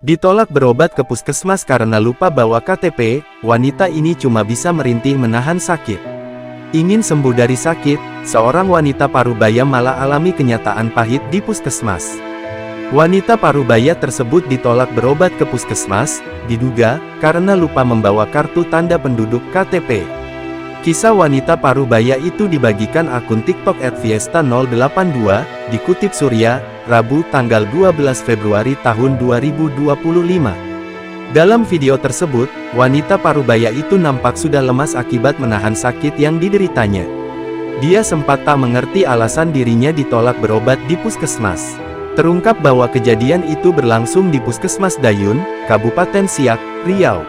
Ditolak berobat ke puskesmas karena lupa bawa KTP, wanita ini cuma bisa merintih menahan sakit. Ingin sembuh dari sakit, seorang wanita parubaya malah alami kenyataan pahit di puskesmas. Wanita parubaya tersebut ditolak berobat ke puskesmas, diduga karena lupa membawa kartu tanda penduduk KTP. Kisah wanita parubaya itu dibagikan akun TikTok @fiesta082, dikutip Surya, Rabu tanggal 12 Februari tahun 2025. Dalam video tersebut, wanita parubaya itu nampak sudah lemas akibat menahan sakit yang dideritanya. Dia sempat tak mengerti alasan dirinya ditolak berobat di puskesmas. Terungkap bahwa kejadian itu berlangsung di Puskesmas Dayun, Kabupaten Siak, Riau.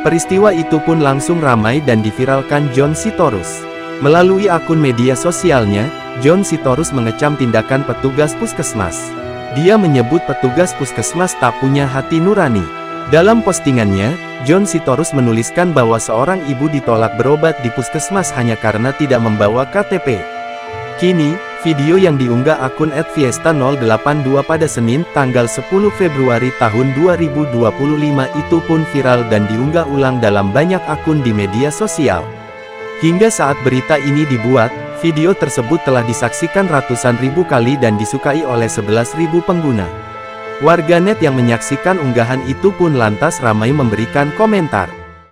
Peristiwa itu pun langsung ramai dan diviralkan John Sitorus. Melalui akun media sosialnya, John Sitorus mengecam tindakan petugas puskesmas. Dia menyebut petugas puskesmas tak punya hati nurani. Dalam postingannya, John Sitorus menuliskan bahwa seorang ibu ditolak berobat di puskesmas hanya karena tidak membawa KTP. Kini, video yang diunggah akun @fiesta082 pada Senin, tanggal 10 Februari tahun 2025 itu pun viral dan diunggah ulang dalam banyak akun di media sosial. Hingga saat berita ini dibuat, video tersebut telah disaksikan ratusan ribu kali dan disukai oleh 11.000 pengguna. Warganet yang menyaksikan unggahan itu pun lantas ramai memberikan komentar.